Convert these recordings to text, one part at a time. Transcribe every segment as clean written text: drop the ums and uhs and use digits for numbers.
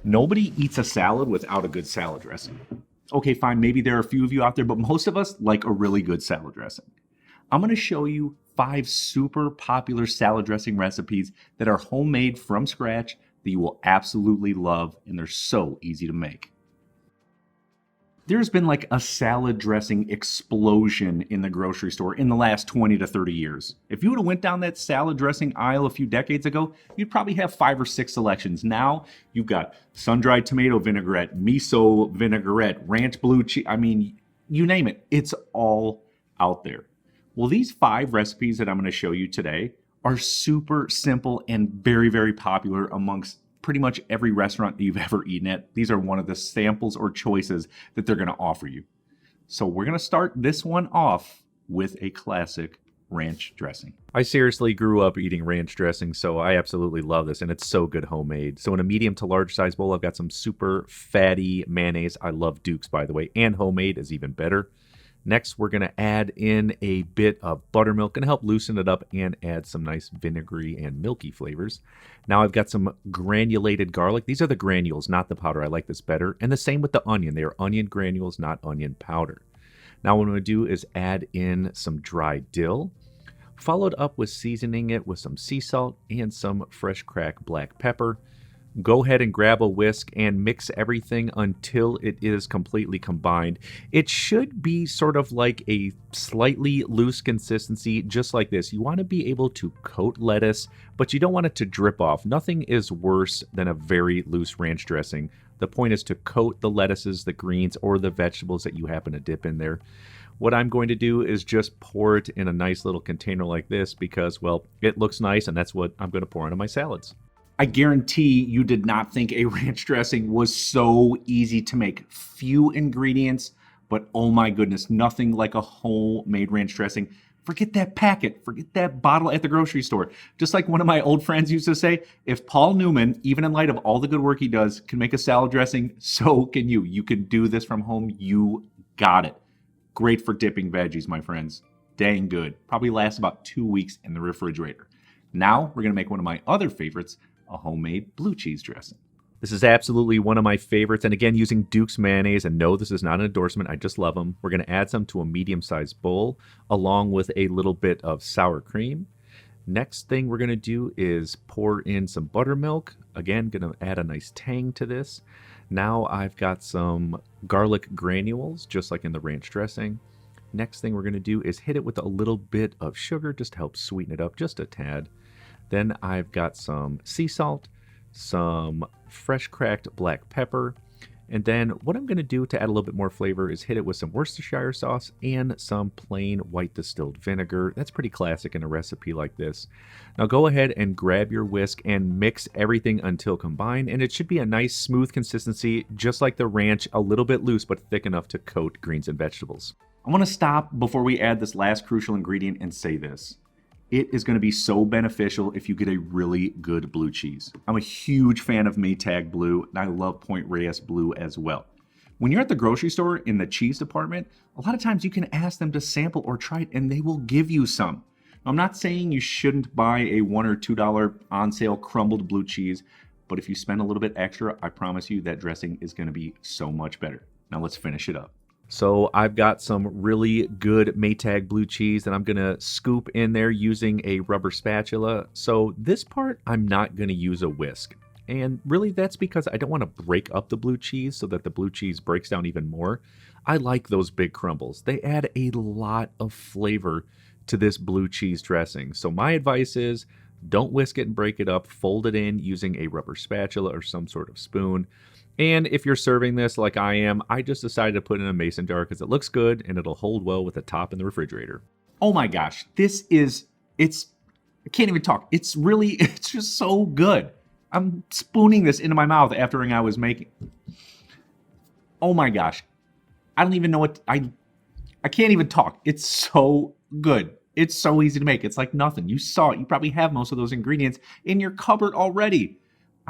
Nobody eats a salad without a good salad dressing. Okay, fine, maybe there are a few of you out there, but most of us like a really good salad dressing. I'm going to show you 5 super popular salad dressing recipes that are homemade from scratch that you will absolutely love, and they're so easy to make. There's been like a salad dressing explosion in the grocery store in the last 20 to 30 years. If you would have went down that salad dressing aisle a few decades ago, you'd probably have 5 or 6 selections. Now you've got sun-dried tomato vinaigrette, miso vinaigrette, ranch blue cheese. I mean, you name it. It's all out there. Well, these 5 recipes that I'm going to show you today are super simple and very, very popular amongst pretty much every restaurant that you've ever eaten at. These are one of the samples or choices that they're going to offer you. So we're going to start this one off with a classic ranch dressing. I seriously grew up eating ranch dressing, so I absolutely love this, and it's so good homemade. So in a medium to large size bowl, I've got some super fatty mayonnaise. I love Duke's, by the way, and homemade is even better. Next, we're going to add in a bit of buttermilk and help loosen it up and add some nice vinegary and milky flavors. Now I've got some granulated garlic. These are the granules, not the powder. I like this better. And the same with the onion. They are onion granules, not onion powder. Now what I'm going to do is add in some dry dill, followed up with seasoning it with some sea salt and some fresh cracked black pepper. Go ahead and grab a whisk and mix everything until it is completely combined. It should be sort of like a slightly loose consistency, just like this. You want to be able to coat lettuce, but you don't want it to drip off. Nothing is worse than a very loose ranch dressing. The point is to coat the lettuces, the greens, or the vegetables that you happen to dip in there. What I'm going to do is just pour it in a nice little container like this because, well, it looks nice, and that's what I'm going to pour into my salads. I guarantee you did not think a ranch dressing was so easy to make. Few ingredients, but oh my goodness, nothing like a homemade ranch dressing. Forget that packet, forget that bottle at the grocery store. Just like one of my old friends used to say, if Paul Newman, even in light of all the good work he does, can make a salad dressing, so can you. You can do this from home. You got it. Great for dipping veggies, my friends. Dang good. Probably lasts about 2 weeks in the refrigerator. Now we're going to make one of my other favorites, a homemade blue cheese dressing. This is absolutely one of my favorites, and again, using Duke's mayonnaise, and no, this is not an endorsement, I just love them. We're going to add some to a medium-sized bowl, along with a little bit of sour cream. Next thing we're going to do is pour in some buttermilk. Again, going to add a nice tang to this. Now I've got some garlic granules, just like in the ranch dressing. Next thing we're going to do is hit it with a little bit of sugar, just to help sweeten it up just a tad. Then I've got some sea salt, some fresh cracked black pepper, and then what I'm going to do to add a little bit more flavor is hit it with some Worcestershire sauce and some plain white distilled vinegar. That's pretty classic in a recipe like this. Now go ahead and grab your whisk and mix everything until combined, and it should be a nice smooth consistency, just like the ranch, a little bit loose but thick enough to coat greens and vegetables. I want to stop before we add this last crucial ingredient and say this. It is going to be so beneficial if you get a really good blue cheese. I'm a huge fan of Maytag Blue, and I love Point Reyes Blue as well. When you're at the grocery store in the cheese department, a lot of times you can ask them to sample or try it, and they will give you some. Now, I'm not saying you shouldn't buy a $1 or $2 on sale crumbled blue cheese, but if you spend a little bit extra, I promise you that dressing is going to be so much better. Now let's finish it up. So I've got some really good Maytag blue cheese that I'm going to scoop in there using a rubber spatula. So this part, I'm not going to use a whisk. And really that's because I don't want to break up the blue cheese so that the blue cheese breaks down even more. I like those big crumbles. They add a lot of flavor to this blue cheese dressing. So my advice is don't whisk it and break it up. Fold it in using a rubber spatula or some sort of spoon. And if you're serving this like I am, I just decided to put it in a mason jar because it looks good and it'll hold well with the top in the refrigerator. Oh my gosh, I can't even talk. It's just so good. I'm spooning this into my mouth after I was making. Oh my gosh. I don't even know I can't even talk. It's so good. It's so easy to make. It's like nothing. You saw it. You probably have most of those ingredients in your cupboard already.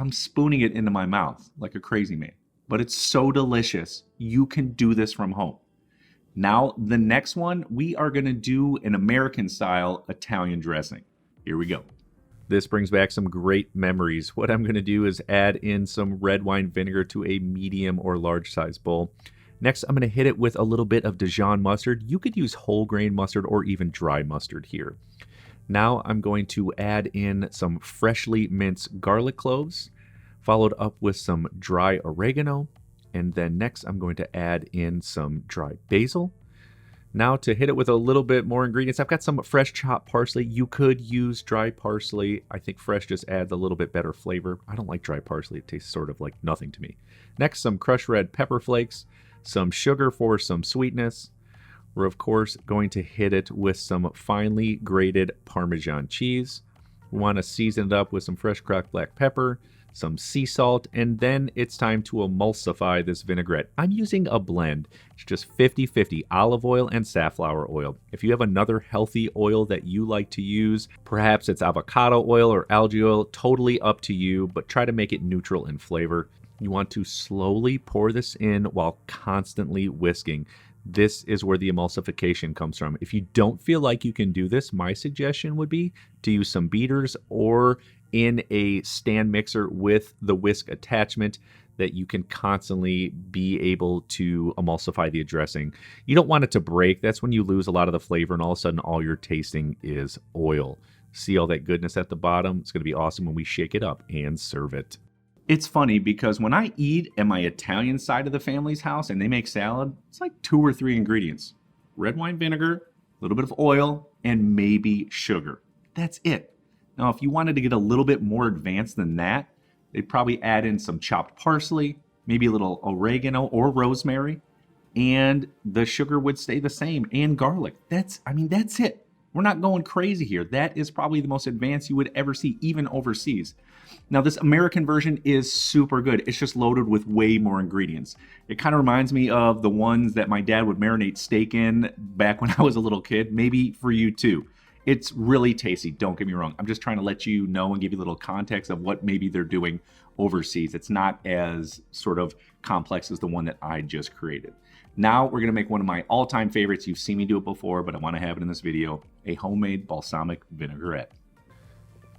I'm spooning it into my mouth like a crazy man. But it's so delicious. You can do this from home. Now, the next one, we are going to do an American-style Italian dressing. Here we go. This brings back some great memories. What I'm going to do is add in some red wine vinegar to a medium or large size bowl. Next, I'm going to hit it with a little bit of Dijon mustard. You could use whole grain mustard or even dry mustard here. Now I'm going to add in some freshly minced garlic cloves, followed up with some dry oregano. And then next I'm going to add in some dry basil. Now to hit it with a little bit more ingredients, I've got some fresh chopped parsley. You could use dry parsley. I think fresh just adds a little bit better flavor. I don't like dry parsley. It tastes sort of like nothing to me. Next, some crushed red pepper flakes, some sugar for some sweetness. We're of course going to hit it with some finely grated Parmesan cheese. We want to season it up with some fresh cracked black pepper, some sea salt, and then it's time to emulsify this vinaigrette. I'm using a blend. It's just 50-50 olive oil and safflower oil. If you have another healthy oil that you like to use, perhaps it's avocado oil or algae oil, totally up to you, but try to make it neutral in flavor. You want to slowly pour this in while constantly whisking. This is where the emulsification comes from. If you don't feel like you can do this, my suggestion would be to use some beaters or in a stand mixer with the whisk attachment that you can constantly be able to emulsify the dressing. You don't want it to break. That's when you lose a lot of the flavor and all of a sudden all you're tasting is oil. See all that goodness at the bottom? It's going to be awesome when we shake it up and serve it. It's funny because when I eat at my Italian side of the family's house and they make salad, it's like 2 or 3 ingredients. Red wine vinegar, a little bit of oil, and maybe sugar. That's it. Now, if you wanted to get a little bit more advanced than that, they'd probably add in some chopped parsley, maybe a little oregano or rosemary, and the sugar would stay the same, and garlic. That's it. We're not going crazy here. That is probably the most advanced you would ever see, even overseas. Now, this American version is super good. It's just loaded with way more ingredients. It kind of reminds me of the ones that my dad would marinate steak in back when I was a little kid. Maybe for you too. It's really tasty, don't get me wrong. I'm just trying to let you know and give you a little context of what maybe they're doing overseas. It's not as sort of complex as the one that I just created. Now we're gonna make one of my all-time favorites. You've seen me do it before, but I wanna have it in this video, a homemade balsamic vinaigrette.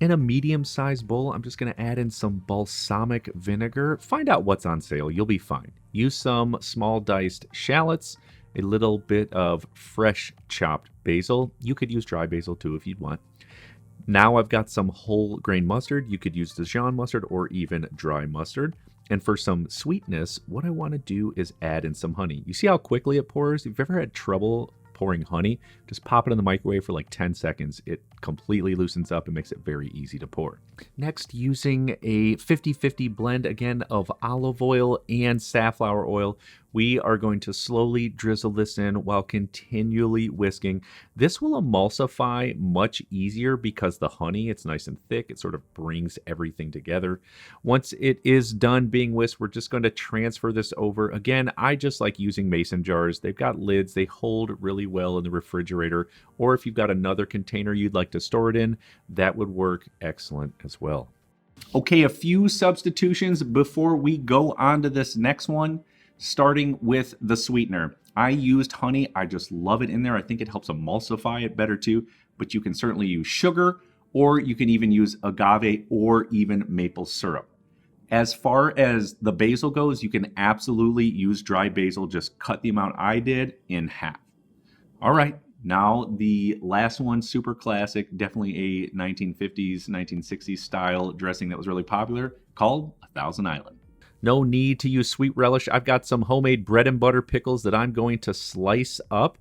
In a medium-sized bowl, I'm just gonna add in some balsamic vinegar. Find out what's on sale, you'll be fine. Use some small diced shallots, a little bit of fresh chopped basil. You could use dry basil too if you'd want. Now I've got some whole grain mustard. You could use Dijon mustard or even dry mustard. And for some sweetness, what I want to do is add in some honey. You see how quickly it pours? If you've ever had trouble pouring honey, just pop it in the microwave for like 10 seconds. It completely loosens up and makes it very easy to pour. Next, using a 50-50 blend again of olive oil and safflower oil, we are going to slowly drizzle this in while continually whisking. This will emulsify much easier because the honey, it's nice and thick. It sort of brings everything together. Once it is done being whisked, we're just going to transfer this over. Again, I just like using mason jars. They've got lids. They hold really well in the refrigerator. Or if you've got another container you'd like to store it in, that would work excellent as well. Okay, a few substitutions before we go on to this next one. Starting with the sweetener. I used honey. I just love it in there. I think it helps emulsify it better too, but you can certainly use sugar, or you can even use agave or even maple syrup. As far as the basil goes, you can absolutely use dry basil. Just cut the amount I did in half. All right, now the last one, super classic, definitely a 1950s, 1960s style dressing that was really popular, called a Thousand Island. No need to use sweet relish. I've got some homemade bread and butter pickles that I'm going to slice up.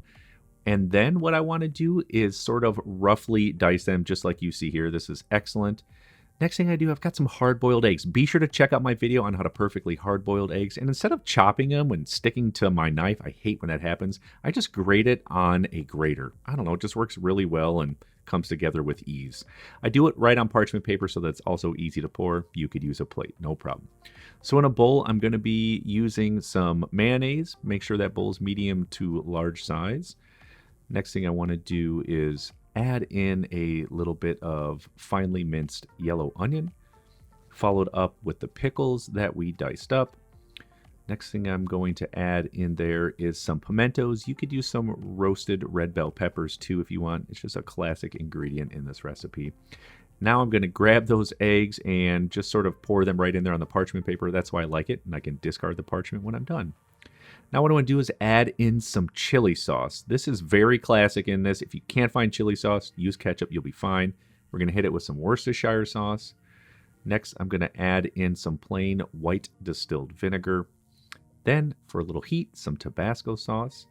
And then what I want to do is sort of roughly dice them just like you see here. This is excellent. Next thing I do, I've got some hard-boiled eggs. Be sure to check out my video on how to perfectly hard-boiled eggs. And instead of chopping them and sticking to my knife, I hate when that happens, I just grate it on a grater. I don't know, it just works really well and comes together with ease. I do it right on parchment paper so that it's also easy to pour. You could use a plate, no problem. So in a bowl, I'm going to be using some mayonnaise. Make sure that bowl's medium to large size. Next thing I want to do is add in a little bit of finely minced yellow onion, followed up with the pickles that we diced up. Next thing I'm going to add in there is some pimentos. You could use some roasted red bell peppers too if you want. It's just a classic ingredient in this recipe. Now I'm going to grab those eggs and just sort of pour them right in there on the parchment paper. That's why I like it, and I can discard the parchment when I'm done. Now what I want to do is add in some chili sauce. This is very classic in this. If you can't find chili sauce, use ketchup, you'll be fine. We're going to hit it with some Worcestershire sauce. Next, I'm going to add in some plain white distilled vinegar. Then, for a little heat, some Tabasco sauce.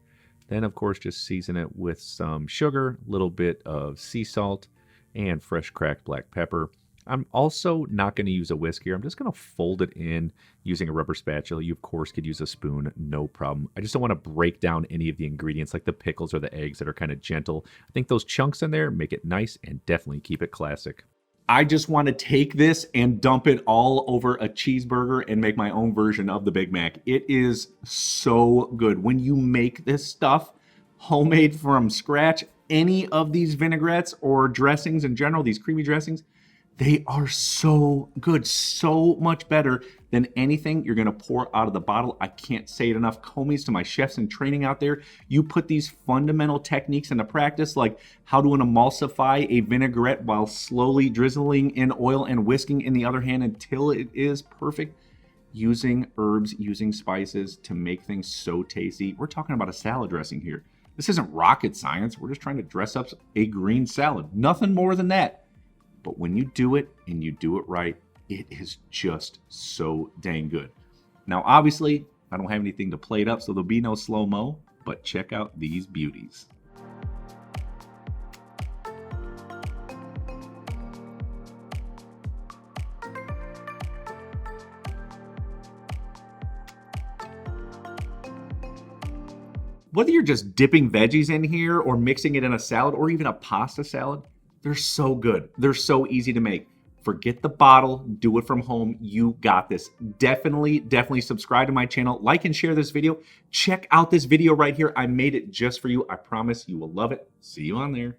Then, of course, just season it with some sugar, a little bit of sea salt, and fresh cracked black pepper. I'm also not going to use a whisk here. I'm just going to fold it in using a rubber spatula. You, of course, could use a spoon, no problem. I just don't want to break down any of the ingredients like the pickles or the eggs that are kind of gentle. I think those chunks in there make it nice and definitely keep it classic. I just want to take this and dump it all over a cheeseburger and make my own version of the Big Mac. It is so good. When you make this stuff homemade from scratch, any of these vinaigrettes or dressings in general, these creamy dressings, they are so good, so much better than anything you're going to pour out of the bottle. I can't say it enough. Homies, to my chefs in training out there, you put these fundamental techniques into practice, like how to emulsify a vinaigrette while slowly drizzling in oil and whisking in the other hand until it is perfect, using herbs, using spices to make things so tasty. We're talking about a salad dressing here. This isn't rocket science. We're just trying to dress up a green salad. Nothing more than that. But when you do it and you do it right, it is just so dang good. Now, obviously, I don't have anything to plate up, so there'll be no slow-mo, but check out these beauties. Whether you're just dipping veggies in here or mixing it in a salad or even a pasta salad, they're so good. They're so easy to make. Forget the bottle. Do it from home. You got this. Definitely subscribe to my channel. Like and share this video. Check out this video right here. I made it just for you. I promise you will love it. See you on there.